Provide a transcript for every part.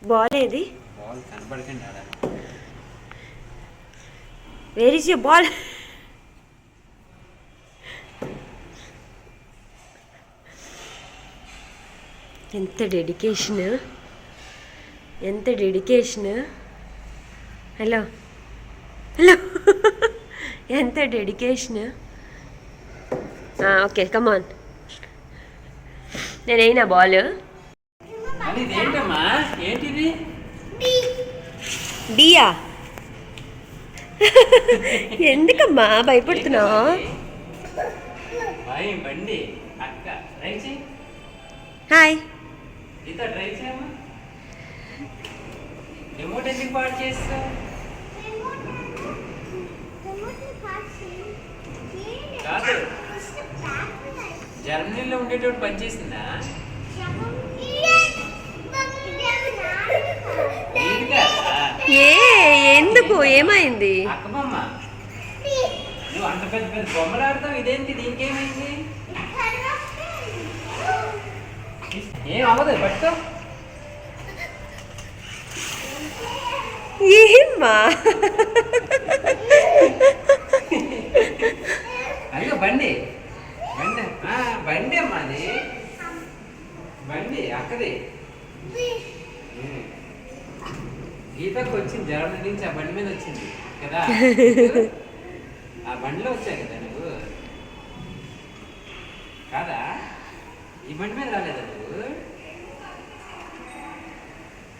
Ball ఏది? Ball కనపడకండి ఆడ. Where is your ball? ఎంత డెడికేషన్, ఎంత డెడికేషన్. హలో హలో ఎంత డెడికేషన్. ఓకే కమాన్, నేనైనా బాల్. అని ఇదేంటమ్మా, ఏంటిది? డియా. ఎందుకమ్మా భయపడుతున్నావు? బండి అక్క డ్రైవ్ చేయి. హాయ్. నీతో డ్రైవ్ చేయమ్మా. రిమోట్ ఎందుకు పాడు చేస్తావు? కాదు, జర్మనీలో ఉండేటప్పుడు పనిచేసిందా? ఎందుకు, ఏమైంది? అక్కబొమ్మ, నువ్వు అంత పెద్ద పెద్ద బొమ్మలు ఆడతావు, ఇదేంటి, దీనికేమైంది? ఏం అవ్వదు, పట్టుకో. ఏమ్మా అయ్యో బండి, బండి బండి అమ్మా, అది బండి అక్కది. గీతకు వచ్చింది జర్మనీ నుంచి, ఆ బండి మీద వచ్చింది కదా. ఆ బండిలో వచ్చాయి కదా నువ్వు, కాదా? ఈ బండి మీద రాలేదా నువ్వు?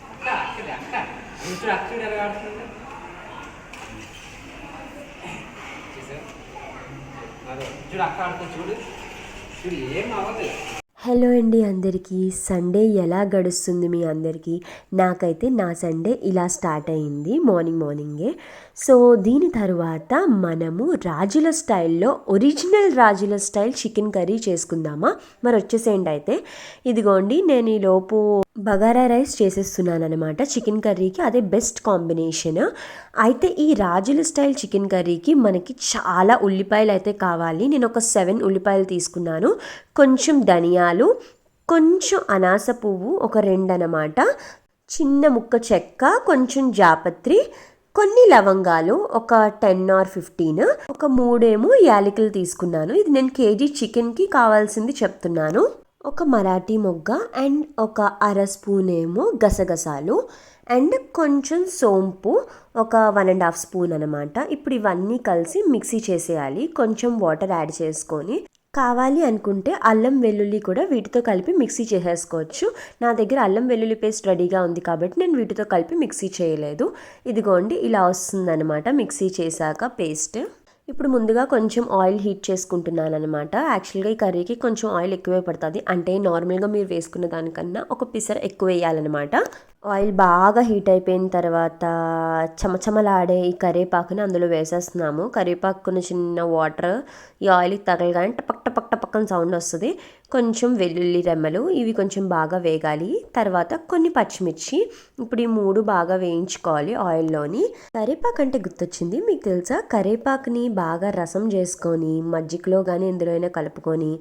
అక్క అక్కడే, అక్క చూడు, అక్క చూడు ఎలా ఆడుతుందా. చూడు అక్క ఆడుకో, చూడు చూడు, ఏం అవ్వదు. హలో అండి అందరికీ. సండే ఎలా గడుస్తుంది మీ అందరికీ? నాకైతే నా సండే ఇలా స్టార్ట్ అయింది మార్నింగే. సో దీని తర్వాత మనము రాజుల స్టైల్లో, ఒరిజినల్ రాజుల స్టైల్ చికెన్ కర్రీ చేసుకుందామా? మరి వచ్చేసేయండి. అయితే ఇదిగోండి, నేను ఈలోపు బగారా రైస్ చేసేస్తున్నాను అనమాట. చికెన్ కర్రీకి అదే బెస్ట్ కాంబినేషన్. అయితే ఈ రాజుల స్టైల్ చికెన్ కర్రీకి మనకి చాలా ఉల్లిపాయలు అయితే కావాలి. నేను ఒక 7 ఉల్లిపాయలు తీసుకున్నాను. కొంచెం ధనియాలు, కొంచెం అనాస పువ్వు, ఒక 2 అనమాట, చిన్న ముక్క చెక్క, కొంచెం జాపత్రి, కొన్ని లవంగాలు, ఒక 10 or 15, ఒక 3 యాలకులు తీసుకున్నాను. ఇది నేను కేజీ చికెన్కి కావాల్సింది చెప్తున్నాను. ఒక మరాఠీ మొగ్గ అండ్ ఒక 1/2 స్పూన్ గసగసాలు అండ్ కొంచెం సోంపు, ఒక 1.5 స్పూన్ అనమాట. ఇప్పుడు ఇవన్నీ కలిసి మిక్సీ చేసేయాలి. కొంచెం వాటర్ యాడ్ చేసుకొని, కావాలి అనుకుంటే అల్లం వెల్లుల్లి కూడా వీటితో కలిపి మిక్సీ చేసేసుకోవచ్చు. నా దగ్గర అల్లం వెల్లుల్లి పేస్ట్ రెడీగా ఉంది కాబట్టి నేను వీటితో కలిపి మిక్సీ చేయలేదు. ఇదిగోండి, ఇలా వస్తుందన్నమాట మిక్సీ చేశాక పేస్ట్. ఇప్పుడు ముందుగా కొంచెం ఆయిల్ హీట్ చేసుకుంటున్నాను అనమాట. యాక్చువల్గా ఈ కర్రీకి కొంచెం ఆయిల్ ఎక్కువే పడుతుంది, అంటే నార్మల్గా మీరు వేసుకున్న దానికన్నా ఒక పిసర్ ఎక్కువ వేయాలన్నమాట. ఆయిల్ బాగా హీట్ అయిపోయిన తర్వాత చమచమలాడే ఈ కరివేపాకుని అందులో వేసేస్తున్నాము. కరివేపాకు కొన్ని చిన్న వాటర్ ఈ ఆయిల్కి తగలగానే టపక్ టపక్ టపక్కన సౌండ్ వస్తుంది. కొంచెం వెల్లుల్లి రెమ్మలు, ఇవి కొంచెం బాగా వేగాలి. తర్వాత కొన్ని పచ్చిమిర్చి. ఇప్పుడు ఈ 3 బాగా వేయించుకోవాలి ఆయిల్లోని. కరివేపాకు అంటే గుర్తొచ్చింది, మీకు తెలుసా, కరివేపాకుని బాగా రసం చేసుకొని మజ్జిగలో కానీ ఎందులో అయినా కలుపుకొని,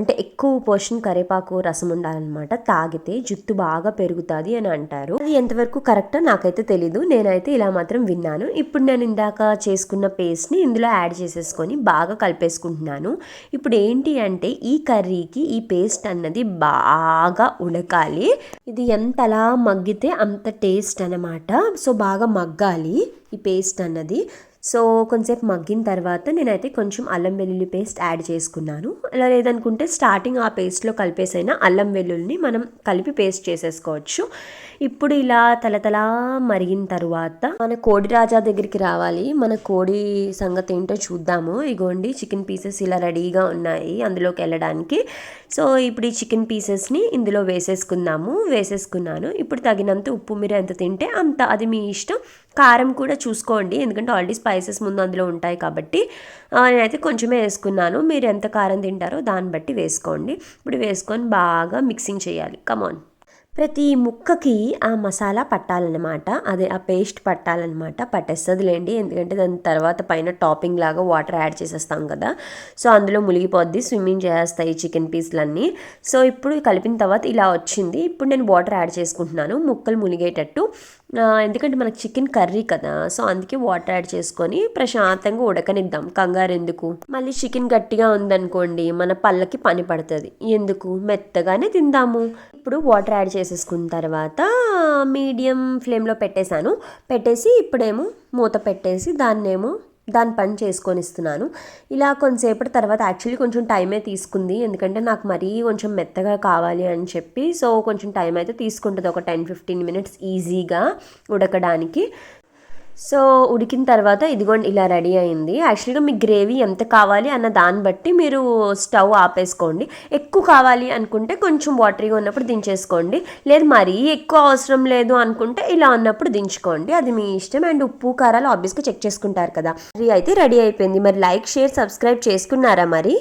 అంటే ఎక్కువ పోర్షన్ కరివేపాకు రసం ఉండాలన్నమాట. తాగితే జుట్టు బాగా పెరుగుతుంది అని అంటారు. అది ఎంతవరకు కరెక్టో నాకైతే తెలీదు, నేనైతే ఇలా మాత్రం విన్నాను. ఇప్పుడు నేను ఇందాక చేసుకున్న పేస్ట్ని ఇందులో యాడ్ చేసేసుకొని బాగా కలిపేసుకుంటున్నాను. ఇప్పుడు ఏంటి అంటే ఈ కర్రీకి ఈ పేస్ట్ అన్నది బాగా ఉడకాలి. ఇది ఎంతలా మగ్గితే అంత టేస్ట్ అన్నమాట. సో బాగా మగ్గాలి ఈ పేస్ట్ అన్నది. సో కొంచెంసేపు మగ్గిన తర్వాత నేనైతే కొంచెం అల్లం వెల్లుల్లి పేస్ట్ యాడ్ చేసుకున్నాను. అలా లేదనుకుంటే స్టార్టింగ్ ఆ పేస్ట్లో కలిపేసైనా అల్లం వెల్లుల్లిని మనం కలిపి పేస్ట్ చేసేసుకోవచ్చు. ఇప్పుడు ఇలా తలతలా మరిగిన తర్వాత మన కోడి రాజా దగ్గరికి రావాలి. మన కోడి సంగతి ఏంటో చూద్దాము. ఇగోండి, చికెన్ పీసెస్ ఇలా రెడీగా ఉన్నాయి అందులోకి వెళ్ళడానికి. సో ఇప్పుడు ఈ చికెన్ పీసెస్ని ఇందులో వేసేసుకున్నాను. ఇప్పుడు తగినంత ఉప్పు, మీరు ఎంత తింటే అంత, అది మీ ఇష్టం. కారం కూడా చూసుకోండి, ఎందుకంటే ఆల్రెడీ స్పైసెస్ ముందు అందులో ఉంటాయి కాబట్టి. నేనైతే కొంచెమే వేసుకున్నాను. మీరు ఎంత కారం తింటారో దాన్ని బట్టి వేసుకోండి. ఇప్పుడు వేసుకొని బాగా మిక్సింగ్ చేయాలి. కమాన్, ప్రతి ముక్కకి ఆ మసాలా పట్టాలన్నమాట, అదే ఆ పేస్ట్ పట్టాలన్నమాట. పట్టేస్తుందిలేండి, ఎందుకంటే దాని తర్వాత పైన టాపింగ్ లాగా వాటర్ యాడ్ చేసేస్తాం కదా, సో అందులో మునిగిపోద్ది, స్విమ్మింగ్ చేస్తాయి చికెన్ పీస్లన్నీ. సో ఇప్పుడు కలిపిన తర్వాత ఇలా వచ్చింది. ఇప్పుడు నేను వాటర్ యాడ్ చేసుకుంటున్నాను ముక్కలు మునిగేటట్టు, ఎందుకంటే మనకి చికెన్ కర్రీ కదా, సో అందుకే వాటర్ యాడ్ చేసుకొని ప్రశాంతంగా ఉడకనిద్దాం, కంగారు ఎందుకు. మళ్ళీ చికెన్ గట్టిగా ఉందనుకోండి మన పళ్ళకి పని పడుతుంది, ఎందుకు, మెత్తగానే తిందాము. ఇప్పుడు వాటర్ యాడ్ చేసేసుకున్న తర్వాత మీడియం ఫ్లేమ్లో పెట్టేసి ఇప్పుడేమో మూత పెట్టేసి దాని పని చేసుకొని ఇస్తున్నాను. ఇలా కొంతసేపటి తర్వాత యాక్చువల్లీ కొంచెం టైమే తీసుకుంది, ఎందుకంటే నాకు మరీ కొంచెం మెత్తగా కావాలి అని చెప్పి, సో కొంచెం టైం అయితే తీసుకుంటుంది, ఒక 10-15 మినిట్స్ ఈజీగా ఉడకడానికి. సో ఉడికిన తర్వాత ఇదిగోండి ఇలా రెడీ అయింది. యాక్చువల్గా మీకు గ్రేవీ ఎంత కావాలి అన్న దాన్ని బట్టి మీరు స్టవ్ ఆపేసుకోండి. ఎక్కువ కావాలి అనుకుంటే కొంచెం వాటరీగా ఉన్నప్పుడు దించేసుకోండి, లేదు మరీ ఎక్కువ అవసరం లేదు అనుకుంటే ఇలా ఉన్నప్పుడు దించుకోండి, అది మీ ఇష్టం. అండ్ ఉప్పు కారాలు ఆబ్వియస్గా చెక్ చేసుకుంటారు కదా. కర్రీ అయితే రెడీ అయిపోయింది. మరి లైక్, షేర్, సబ్స్క్రైబ్ చేసుకున్నారా మరి?